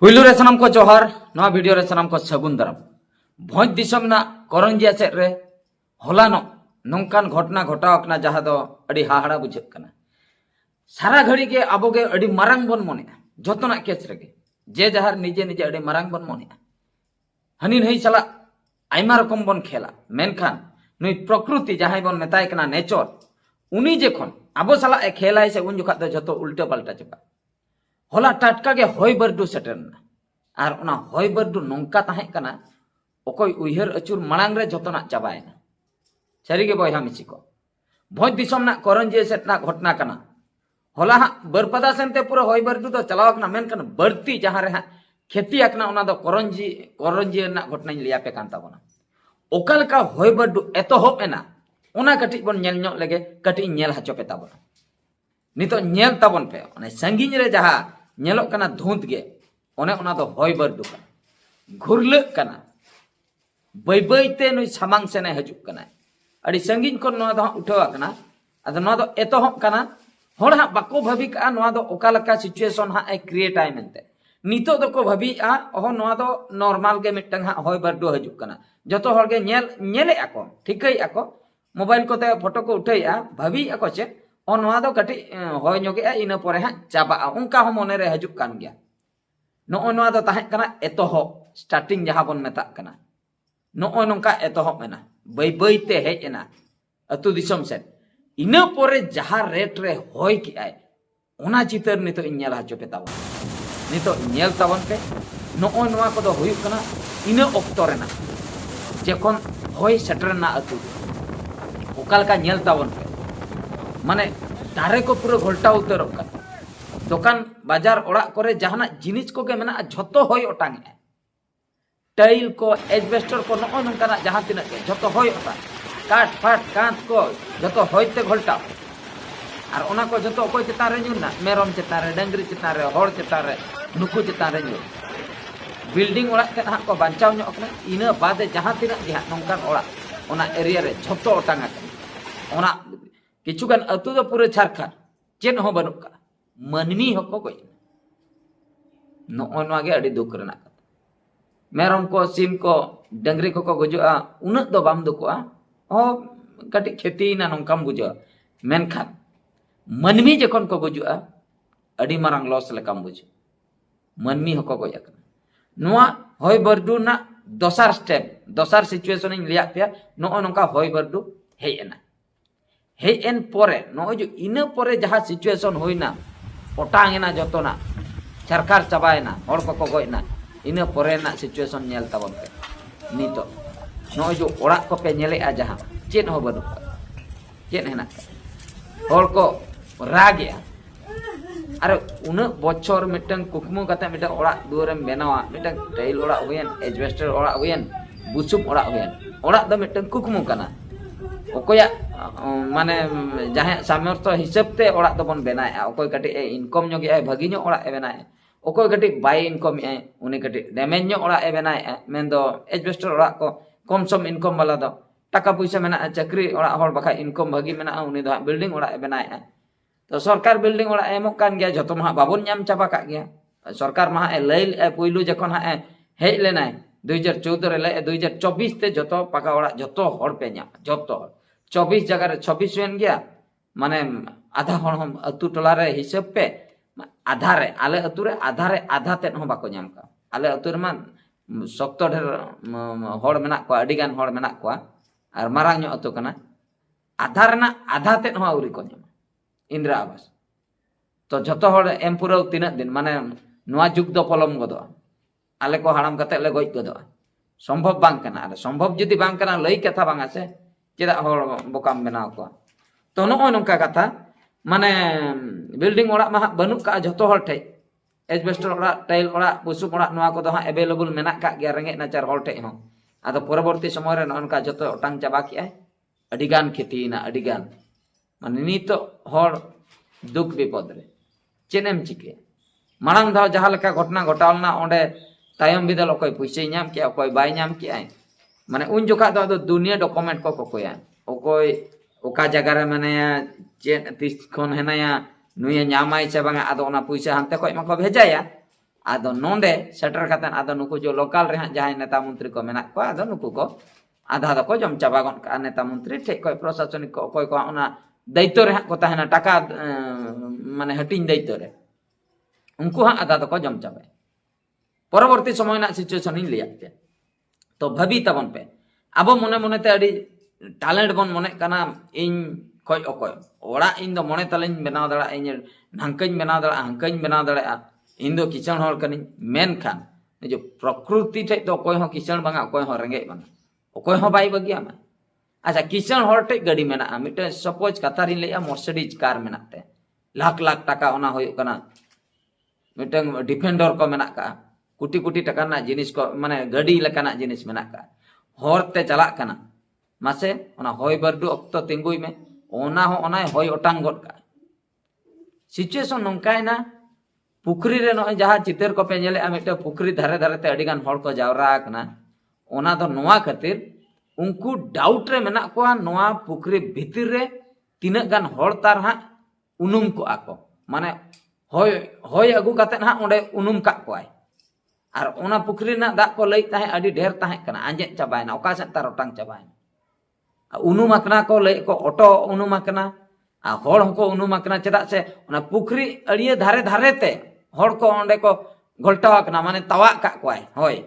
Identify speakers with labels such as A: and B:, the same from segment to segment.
A: पुलू रे सनम को जोहार नवा वीडियो रे सनम को सगुन दाराम भोज दिसम ना करंजिया सेट रे हलानो नोंकान घटना घटावकना जहां दो अड़ी हाहाड़ा बुझे कना सारा घड़ी के आबो के अड़ी मारांग बन मोने जतना केस रे जे जहार निजे निजे अड़ी मारांग बन मोने हनी नहीं चला आयमा रकम बन खेला मेनखान नुई प्रकृति जहां बन मेताय कना नेचर उनी जेखन आबो साला ए खेलाय से उन जुखा दो जतो उल्टा पलटा चबा होला टाटका के होय बरडू सेटरना और उना होय बरडू नोंका ताहे कना ओकोय उयहर अचुर मांग रे जतना चाबायना सारी के बयहा मिसी को भोज दिसम ना करंजे सेटना घटना कना होला हा बरपदा सेनते पूरा होय बरडू दो चलाव कना मेन कना बर्ती जहां रे हा खेती आकना उना दो करंजी ना घटना लिया पे कांता बना ओकल का होय बरडू एतो होप एना उना कटी बन नेल ᱧᱚᱜ लेगे कटी नेल हाचो पे ताबना नितो नेल ताबन पे ओने संगीन रे जहां नेलोक कना धुंत गे ओने उना दो होय बरडू कना घुरलक कना बै बैते नुई सामांग सेने हजुक कना अड़ी संगीन को नवा दो उठावा कना अद नवा दो एतो होप कना होड़ हा बाको भाबी का नवा दो ओकालका सिचुएशन हा ए क्रिएट आय मेनते नितो दो को भाबी आ ओह नवा दो नॉर्मल के मिटंग हा होय बरडू हजुक कना जतो होड़ के नेले आको ठिकई आको मोबाइल को फोटो को उठाइया भाभी आको चे नवा दो कटी होय ᱧᱚᱜᱮ ᱤᱱᱟᱹ ᱯᱚᱨᱮ ᱦᱟᱸᱜ ᱪᱟᱵᱟᱜᱼᱟ ᱚᱱᱠᱟ ᱦᱚᱸ ᱢᱚᱱᱮ ᱨᱮ ᱦᱤᱡᱩᱜ ᱠᱟᱱ ᱜᱮᱭᱟ ᱱᱚᱜᱼᱚᱭ ᱱᱚᱣᱟ ᱫᱚ ᱛᱟᱦᱮᱸ ᱠᱟᱱᱟ ᱮᱛᱚᱦᱚᱵ ᱥᱴᱟᱨᱴᱤᱝ ᱡᱟᱦᱟᱸ ᱵᱚᱱ ᱢᱮᱛᱟᱜ ᱠᱟᱱᱟ ᱱᱚᱜᱼᱚᱭ ᱱᱚᱝᱠᱟ ᱮᱛᱚᱦᱚᱵ ᱮᱱᱟ ᱵᱟᱹᱭ ᱵᱟᱹᱭᱛᱮ ᱦᱮᱡ ᱮᱱᱟ ᱟᱹᱛᱩ ᱫᱤᱥᱚᱢ ᱥᱮᱫ ᱤᱱᱟᱹ ᱯᱚᱨᱮ ᱡᱟᱦᱟᱸ ᱨᱮᱴ ᱨᱮ ᱦᱚᱭ ᱠᱮᱜᱼᱟᱭ ᱚᱱᱟ ᱪᱤᱛᱟᱹᱨ ᱱᱤᱛᱚᱜ ᱤᱧ ᱧᱮᱞ ᱦᱚᱪᱚ ᱯᱮ ᱛᱟᱵᱚᱱ ᱱᱤᱛᱚᱜ ᱧᱮᱞ ᱛᱟᱵᱚᱱ ᱯᱮ ᱱᱚᱜᱼᱚᱭ ᱱᱚᱣᱟ ᱠᱚᱫᱚ ᱦᱩᱭᱩᱜ ᱠᱟᱱᱟ ᱤᱱᱟᱹ ᱚᱠᱛᱚ ᱨᱮᱱᱟᱜ ᱡᱚᱠᱷᱚᱱ ᱦᱚᱭ ᱥᱮᱴᱮᱨᱱᱟ ᱟᱹᱛᱩ ᱚᱠᱟ ᱞᱮᱠᱟ ᱧᱮᱞ ᱛᱟᱵᱚᱱ ᱯᱮ माने दारे को पूरा घोल्टा उतर दुकान बाजार ओड़ा करे जहाना जिनिस को के मेना झतो होय ओटांग टाइल को एजबेस्टर को नो नंकाना जहां तिना के झतो होय ओटांग काट फाट कांत को झतो होयते घोल्टा और ओना को झतो कोई चिता रे नुना मेरम चिता रे डंगरी चिता रे होड़ चिता रे नुकु चिता रे नु बिल्डिंग ओड़ा के हा को बांचाव ᱧᱚᱜ कना इना बादे जहां तिना के नंकान ओड़ा ओना एरिया रे झतो ओटांग ओना किचुगान अतु दो पूरे छारखा चेन हो बनुक का मनमी हको कोई नोआ गे अड़ी दुख रना मेरम को सिम को डंगरी को गुजुआ उन दो बाम दुकुआ ओ कटी खेती ना नंकाम बुझा मेनखान मनमी जखन को गुजुआ अड़ी मारंग लॉस लेकाम बुझ मनमी हको कोई नोआ होय बरडू ना दोसार स्टेप दोसार सिचुएशन इन लिया पे नो नंका होय बरडू हे एना हे एन पोरे नो जो इना पोरे जहां सिचुएशन होइना ओटांगेना जतोना सरकार चाबायना और को गोयना इना पोरे ना सिचुएशन नेल ताबन पे नितो नो जो ओड़ा को पे नेले आ जहां चेन हो बनु चेन हेना और को रागया अरे उन बछर मिटन कुकमु कते मिटन ओड़ा दुरम बेनावा मिटन टाइल ओड़ा होयन एजबेस्टर ओड़ा होयन बुसुप ओड़ा होयन ओड़ा द मिटन कुकमु कना ओकोया माने जहां सामर्थ्य हिसाब ते ओड़ा दबन बनाए ओकोय कटी इनकम ᱧᱚᱜ ए भागी ᱧᱚᱜ ओड़ा ए बनाए ओकोय कटी बाय इनकम ए उनी कटी डैमेज ᱧᱚᱜ ओड़ा ए बनाए मेन दो एजबेस्टर ओड़ा को कम सम इनकम वाला दो टाका पैसा मेना चाकरी ओड़ा होड़ बखा इनकम भागी मेना उनी दो बिल्डिंग ओड़ा ए बनाए तो सरकार बिल्डिंग ओड़ा एमक कान गया जतो मा बाबन ᱧᱟᱢ चाबा का गया सरकार मा ए लई पुइलु जखन हा हेज लेनाय 2014 रे ले 2024 ते जतो पाका ओड़ा जतो होड़ पे ᱧᱟᱢ जतो 24 जगह 26 वेन गया माने आधा हण हम अतु टोला रे हिसाब पे आधा रे आले अतु रे आधा तेन हो बाको ᱧᱟᱢ का आले अतु रे मान सख्त ढेर होड़ मेना को अडी गान होड़ मेना को और मारांग ᱧᱚᱜ अतु कना आधा रेना आधा तेन हो आउरी को ᱧᱟᱢ इंदिरा आवास तो जतो होड़ एम पुरो तीना दिन माने नवा जुग दो पलम गदो आले को हाड़ाम कते ले गoj गदो संभव बांग कना संभव जदी बांग कना लई कथा बांगा से चेदा होड़ बोकाम बनाव को तो नो नंका कथा माने बिल्डिंग ओड़ा मा बनुक का जतो होड़ ठे एजबेस्टर ओड़ा टाइल ओड़ा बुसुक ओड़ा नवा को दो हा अवेलेबल मेना का गया रेंगे नाचार होड़ ठे हो आदो परवर्ती समय रे ननका जतो ओटांग चाबा की आय अडिगान खेतीना अडिगान माने नितो होड़ दुख विपद रे चेनेम चिके मांग धाव जहां लेका घटना घटावलना ओंडे तायम बिदल ओकोय पैसे ᱧᱟᱢ के ओकोय बाय ᱧᱟᱢ के आय माने उन जोखा दो दुनिया डॉक्यूमेंट को कोया ओकोय ओका जगह रे माने चे तिस खन हेनाया नुया ᱧᱟᱢᱟᱭ से बांगा आदो ओना पैसा हानते कोय मको भेजाया ᱟᱫᱚ ᱱᱚᱰᱮ ᱥᱮᱴᱮᱨ ᱠᱟᱛᱮᱫ ᱟᱫᱚ ᱱᱩᱠᱩ ᱡᱚ ᱞᱳᱠᱟᱞ ᱨᱮ ᱦᱟᱸᱜ ᱡᱟᱦᱟᱸᱭ ᱱᱮᱛᱟ ᱢᱚᱱᱛᱨᱤ ko ᱢᱮᱱᱟᱜ ᱠᱚᱣᱟ ᱟᱫᱚ ᱱᱩᱠᱩ ko ᱟᱫᱷᱟ ᱫᱚᱠᱚ ᱡᱚᱢ ᱪᱟᱵᱟ ᱜᱚᱫ ᱠᱟᱜᱼᱟ ᱱᱮᱛᱟ ᱢᱚᱱᱛᱨᱤ ᱴᱷᱮᱡ ᱠᱷᱚᱡ ᱯᱨᱚᱥᱟᱥᱚᱱᱤक ko ᱚᱠᱚᱭ ᱠᱚ ᱚᱱᱟ ᱫᱟᱭᱤᱛᱛᱚ ᱨᱮ ᱦᱟᱸᱜ ᱠᱚ ᱛᱟᱦᱮᱱᱟ ᱴᱟᱠᱟ ᱢᱟᱱᱮ ᱦᱟᱹᱴᱤᱧ ᱫᱟᱭᱤᱛᱛᱚ ᱨᱮ उनको हाँ आधा दको जम चाबे परवर्ती समय ना सिचुएशन इन लिया पे तो भाभी तबन पे अब मने मने ते अड़ी टैलेंट बन मने कना इन खोय ओकोय ओड़ा इन दो मने तलिन बनाव दड़ा इन हंकइन बनाव दड़ा हंकइन बनाव दड़ा इन दो किचन हॉल कनी मेन खान जो प्रकृति ठे तो कोई हो किचन बंगा कोई हो रंगे बंगा कोई हो बाई बगिया में अच्छा किचन हॉल ठे गाड़ी मेना मिटे सपोज कतारिन लेया मर्सिडीज कार मेनाते लाख लाख टाका ओना होय कना मिटंग डिफेंडर को मेना का कुटी कुटी टका ना जिनिस को माने गाड़ी लेकाना जिनिस मेना का हरते चला कना मासे ओना होय बरडू अक्तो तिंगुई में ओना हो ओना होय ओटांग गड का सिचुएशन नंकायना पुखरी रे न जहां चितर को पे नेले मिटे पुखरी धारे धारे ते अडिगान हर को जावरा कना ओना दो नोआ खातिर उनको डाउट रे मेना को नोआ पुखरी भीतर रे तिना गान हर तार हा उनुम को आको माने होय होय अगु कते ना ओंडे उनुम का कोय आर ओना पुखरी ना दाग को लई ताहे अडी ढेर ताहे कना आंजे चाबायना ओका से तार ओटांग चाबायना उनुम अकना को लई को ऑटो उनुम अकना आ होड़ को उनुम अकना चदा से ओना पुखरी अड़िए धारे धारे ते होड़ को ओंडे को घोलटा अकना माने तवा का कोय होय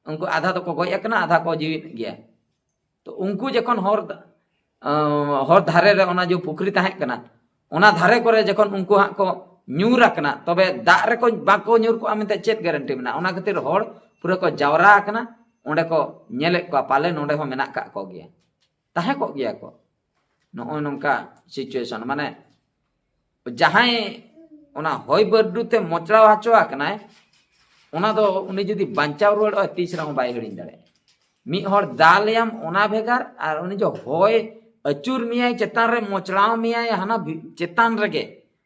A: उनको आधा तो को गोय अकना आधा को जीवित गया तो उनको जखन होड़ धारे रे ओना जो पुखरी ताहे कना ओना धारे करे जखन उनको हा को ᱧᱩᱨ ᱟᱠᱟᱱᱟ ᱛᱚᱵᱮ ᱫᱟᱜ ᱨᱮᱠᱚ ᱵᱟᱠᱚ ᱧᱩᱨ ᱠᱚᱜᱼᱟ ᱢᱮᱱᱛᱮ ᱪᱮᱫ ᱜᱟᱨᱮᱱᱴᱤ ᱢᱮᱱᱟᱜᱼᱟ ᱚᱱᱟ ᱠᱷᱟᱹᱛᱤᱨ ᱦᱚᱲ ᱯᱩᱨᱟᱹ ᱠᱚ ᱡᱟᱣᱨᱟ ᱟᱠᱟᱱᱟ ᱚᱸᱰᱮ ᱠᱚ ᱧᱮᱞᱮᱫ ᱠᱚᱣᱟ ᱯᱟᱞᱮ ᱱᱚᱸᱰᱮ ᱦᱚᱸ ᱢᱮᱱᱟᱜ ᱠᱟᱜ ᱠᱚ ᱜᱮᱭᱟ ᱛᱟᱦᱮᱸ ᱠᱚᱜ ᱜᱮᱭᱟ ᱠᱚ ᱱᱚᱜᱼᱚᱭ ᱱᱚᱝᱠᱟ ᱥᱤᱪᱩएशन ᱢᱟᱱᱮ ᱡᱟᱦᱟᱸᱭ ᱚᱱᱟ ᱦᱚᱭ ᱵᱟᱹᱨᱰᱩ ᱛᱮ ᱢᱚᱪᱲᱟᱣ ᱦᱚᱪᱚ ᱟᱠᱟᱱᱟᱭ ᱚᱱᱟ ᱫᱚ ᱩᱱᱤ ᱡᱩᱫᱤ ᱵᱟᱧᱪᱟᱣ ᱨᱩᱣᱟᱹᱲᱚᱜᱼᱟ ᱛᱤᱥ ᱨᱮᱦᱚᱸ ᱵᱟᱭ ᱦᱤᱲᱤᱧ ᱫᱟᱲᱮᱭᱟᱜᱼᱟ ᱢᱤᱫ ᱦᱚᱲ ᱫᱟᱞᱮᱭᱟᱢ ᱚᱱᱟ ᱵᱷᱮᱜᱟᱨ ᱟᱨ ᱩᱱᱤ ᱡᱚ ᱦᱚᱭ ᱟᱹᱪᱩᱨ ᱢᱮᱭᱟᱭ ᱪᱮᱛᱟन ᱨᱮ ᱢᱚᱪᱲᱟᱣ ᱢᱮᱭᱟᱭ ᱦᱟᱱᱟ ᱪᱮᱛᱟन ᱨᱮᱜᱮ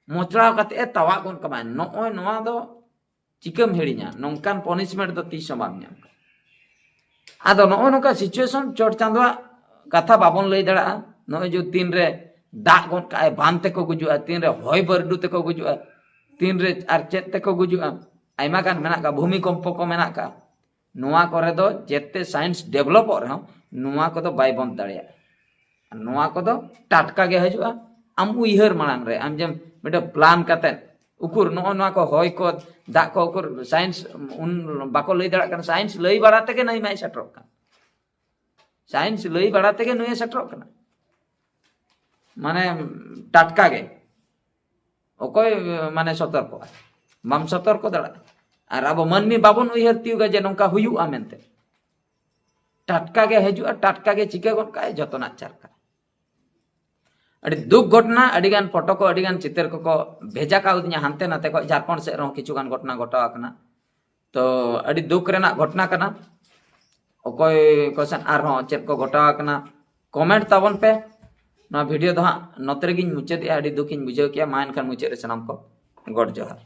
A: मोचड़ा कते तवा कोन कमाय नोय नोआ दो चिकम हेड़िया नोंकान पनिशमेंट दो तीस बाम नाम आदो नोय नोका सिचुएशन चोट चांदवा कथा बाबन लई दड़ा नोय जो तीन रे दाग कोन काय बांते को गुजुआ तीन रे होय बरडू ते को गुजुआ तीन रे आर चेत ते को गुजुआ आइमा कान मेना का भूमिकंप को मेना का नोआ करे दो जेते साइंस डेवलप रहो नोआ को दो बाय बंद दड़िया नोआ को दो टाटका गे हजुआ आम उइहर मांग रे आम जम मिटे प्लान कते उकुर नो को होय को दा को उकुर साइंस उन बाको लई दड़ा कन साइंस लई बड़ा तके नहीं माय सेटर का साइंस लई बड़ा तके नय सेटर कना माने टाटका गे ओकोय माने सतर्क माम सतर्क दड़ा आर अब मनमी बाबन उइहर तिउगा जे नोंका हुयुआ मेनते टाटका गे हजुआ टाटका गे चिका गन काय जतना चारका अड़ी दुख घटना अड़ीगान फोटो को अड़ीगान चित्र को भेजा काउदिया हानते नाते को झारखंड से रहो किछुगान घटना घटा आकना तो अड़ी दुख रेना घटना कना ओकोय क्वेश्चन आर हो चेक को घटा आकना कमेंट ताबन पे ना वीडियो दो नतरे गिन मुचाद अड़ी दुखिन बुझाव किया मा एनखान मुचाद रे सनाम को गड जोहार।